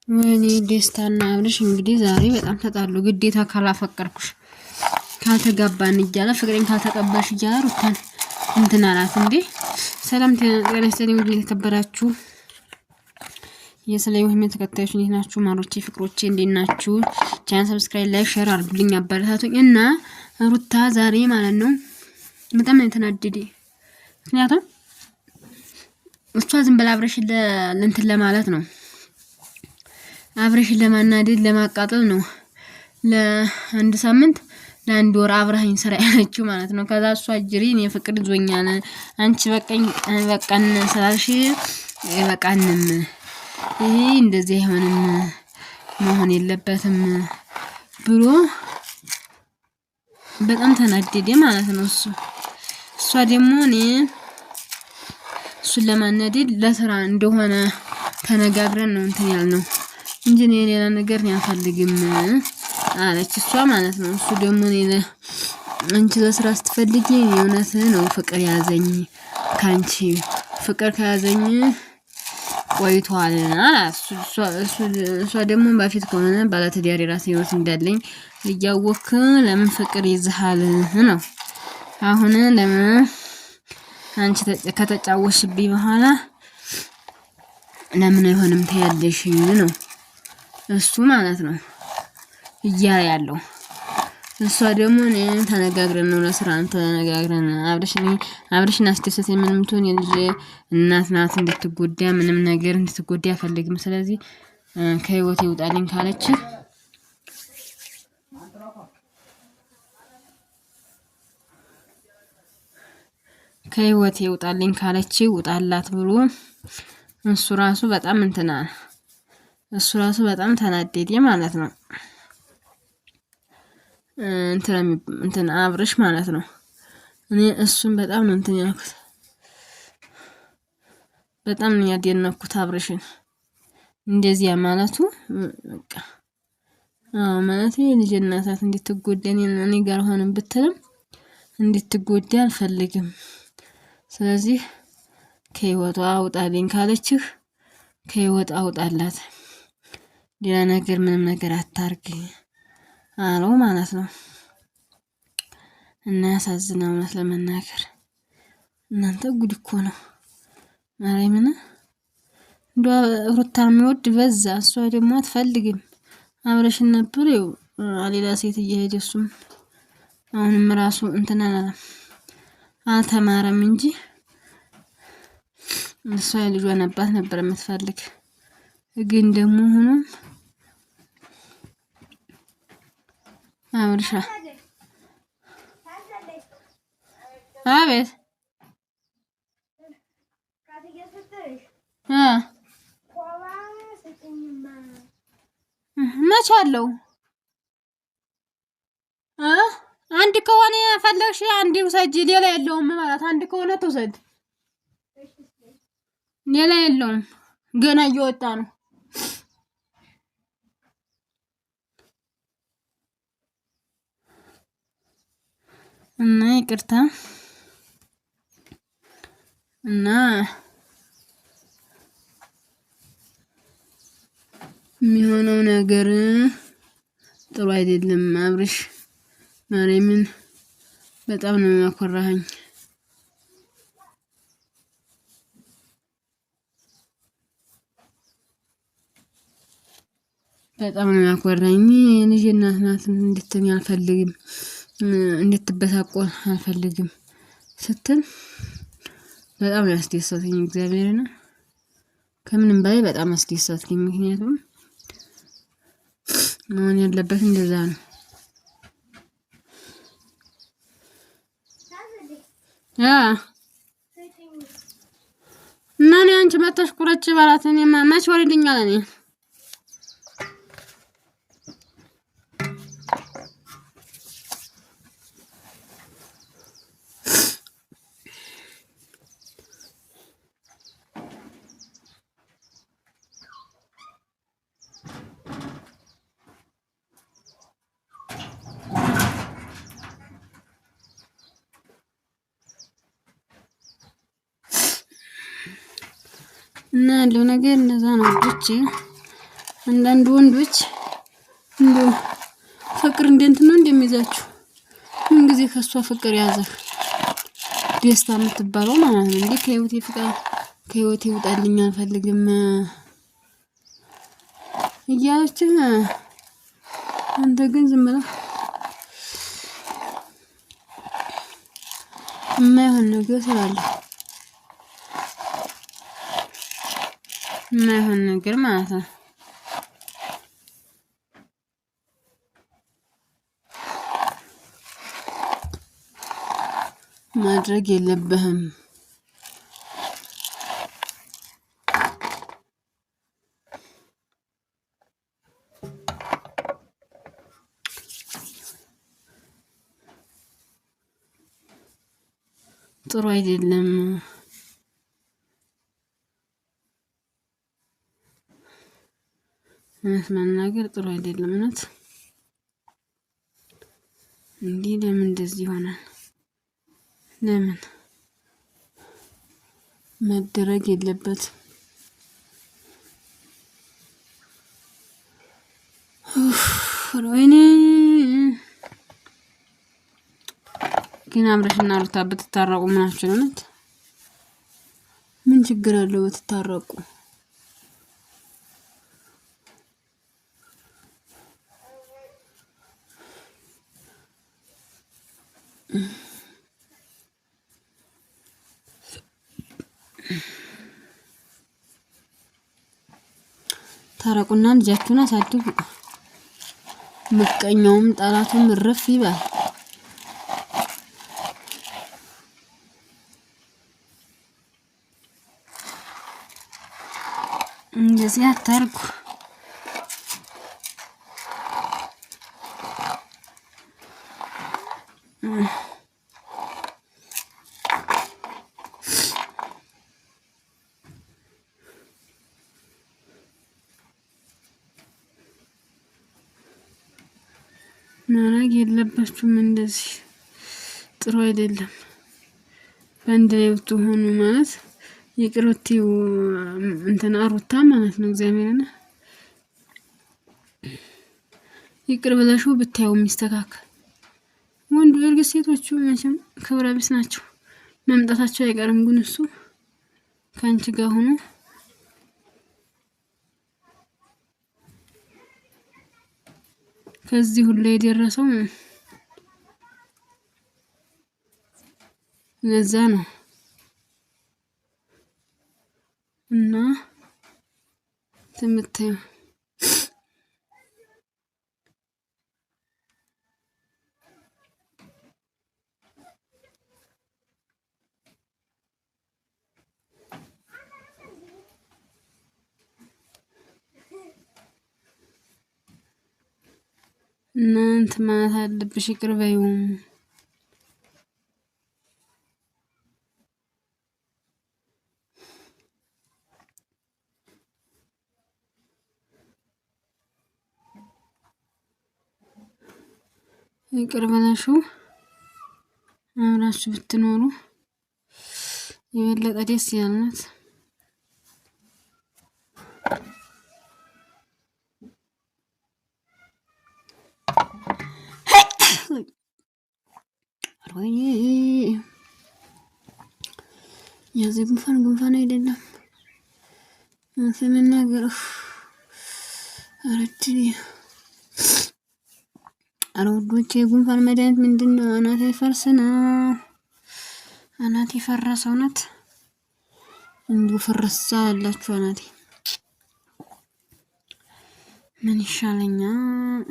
ወይኔ ደስታና አብርሽ እንግዲህ ዛሬ በጣም ተጣሉ። ግዴታ ካላፈቀርኩሽ ካልተጋባን እያለ ፍቅሬን ካልተቀበልሽ እያለ ሩታን እንትን አላት እንዴ። ሰላም ጤና ይስጥልኝ የተከበራችሁ የሰላም ወህሜ ተከታዮች እንዴት ናችሁ? ማሮቼ ፍቅሮቼ እንዴት ናችሁ? ቻናል ሰብስክራይብ ላይክ ሼር አድርጉልኝ አበረታቱኝ። እና ሩታ ዛሬ ማለት ነው በጣም ነው የተናደደ። ምክንያቱም እሷ ዝም ብላ አብርሽን ለእንትን ለማለት ነው አብርሽን ለማናደድ ለማቃጠል ነው። ለአንድ ሳምንት ለአንድ ወር አብረኸኝ ስራ ያለችው ማለት ነው። ከዛ እሷ ጅሪን የፍቅር ይዞኛል አንቺ በቃን ስላልሽ በቃንም ይሄ እንደዚህ አይሆንም መሆን የለበትም ብሎ በጣም ተናደደ ማለት ነው። እሷ ደግሞ እሱን ለማናደድ ለስራ እንደሆነ ተነጋግረን ነው እንትን ያልነው እንጂ ሌላ ነገር አልፈልግም አለች እሷ ማለት ነው። እሱ ደግሞ አንቺ ለስራ ስትፈልጊ የእውነት ነው ፍቅር ያዘኝ ካንቺ ፍቅር ከያዘኝ ቆይቷል አላት። እሷ ደግሞ በፊት ከሆነ ባለትዳር የራሴ ህይወት እንዳለኝ እያወቅክ ለምን ፍቅር ይዝሃል ነው። አሁን ለምን አንቺ ከተጫወሽብኝ በኋላ ለምን አይሆንም ትያለሽ ነው እሱ ማለት ነው እያለ ያለው። እሷ ደግሞ ተነጋግረን ነው ለስራ ተነጋግረን አብርሽን አስደሰት ምንም ትሆን የልጅ እናት ናት እንድትጎዳ ምንም ነገር እንድትጎዳ አልፈልግም። ስለዚህ ከህይወቴ ይውጣልኝ ካለች ከህይወቴ ይውጣልኝ ካለች ውጣላት ብሎ እሱ ራሱ በጣም ተናደደ ማለት ነው። እንትን አብርሽ ማለት ነው። እኔ እሱን በጣም ነው እንትን ያልኩት፣ በጣም ነው ያደነኩት አብርሽን እንደዚያ ማለቱ በቃ ማለት ልጅ እናታት እንድትጎዳ እኔ ጋር ሆነን ብትልም እንድትጎዳ አልፈልግም። ስለዚህ ከህይወቷ አውጣልኝ ካለችህ ከህይወቷ አውጣላት፣ ሌላ ነገር ምንም ነገር አታርግ አለው ማለት ነው። እና ያሳዝናል እውነት ለመናገር እናንተ ጉድ እኮ ነው። ማርያምን እንዷ ሩታ የሚወድ በዛ፣ እሷ ደግሞ አትፈልግም አብረሽን ነበር ይው ሌላ ሴት እየሄደ እሱም አሁንም ራሱ እንትና አልተማረም እንጂ እሷ የልጇን አባት ነበር የምትፈልግ። ግን ደግሞ ሆኖም አብርሻ አቤት መች አለው አንድ ከሆነ ፈለግሽ አንድ ውሰጂ፣ ሌላ የለውም ማለት አንድ ከሆነ ትውሰድ፣ ሌላ የለውም። ገና እየወጣ ነው። እና ይቅርታ እና የሚሆነው ነገር ጥሩ አይደለም። አብርሽ ማርያምን በጣም ነው ያኮራኸኝ። በጣም ነው ያኮራኝ። ልጅ እናት ናት እንድትሆን አልፈልግም፣ እንድትበሳቆል አልፈልግም ስትል በጣም ያስደሰተኝ እግዚአብሔርን ከምንም በላይ በጣም አስደሰተኝ። ምክንያቱም መሆን ያለበት እንደዛ ነው። እና እኔ አንቺ መተሽ ቁረጭ ባላት እኔ መች ወሬልኛል እኔ እና ያለው ነገር እንደዛ ነው። ብቻ አንዳንድ ወንዶች እንደው ፍቅር እንዴት ነው እንደሚይዛችሁ ምን ጊዜ ከሷ ፍቅር ያዘህ ደስታ የምትባለው ማለት ነው እንዴ ከህይወቴ ውጣልኝ አልፈልግም እያለች አንተ ግን ዝም ብለህ የማይሆን ነገር ስላለህ የማይሆን ነገር ማለት ነው ማድረግ የለብህም ጥሩ አይደለም መናገር ጥሩ አይደለም እውነት እንዴ ለምን እንደዚህ ይሆናል ለምን መደረግ የለበትም ወይኔ ግን አብረሽና ሩታ ብትታረቁ ምናችሁ ነው እውነት ምን ችግር አለው ብትታረቁ ታረቁና ልጃችሁን አሳድጉ ምቀኛውም ጠላቱም እረፍ ይባል እንደዚህ አታርጉ ማድረግ የለባችሁም እንደዚህ ጥሩ አይደለም በአንድ ላይ ብትሆኑ ማለት ይቅርብቲው እንትና ሩታ ማለት ነው እግዚአብሔርና ይቅር ብለሽው ብታየው የሚስተካከል ወንዱ እርግጥ ሴቶቹ መቼም ክብረ ቢስ ናቸው መምጣታቸው አይቀርም ግን እሱ ካንቺ ጋር ሆኖ ከዚህ ሁሉ የደረሰው ለዛ ነው እና ትምታዩ እናንተ ማለት አለብሽ ይቅር በይው ይቅር በለሽው አብራችሁ ብትኖሩ የበለጠ ደስ ያልናት ወይኔ የዚህ ጉንፋን አይደለም ስለምናገር አረቲ አሮዶቼ ጉንፋን መድኃኒት ምንድነው አናቴ ፈርስና አናቴ ፈረሰው ናት እንዲሁ ፈረሳ ያላችሁ አናቴ ምን ይሻለኛል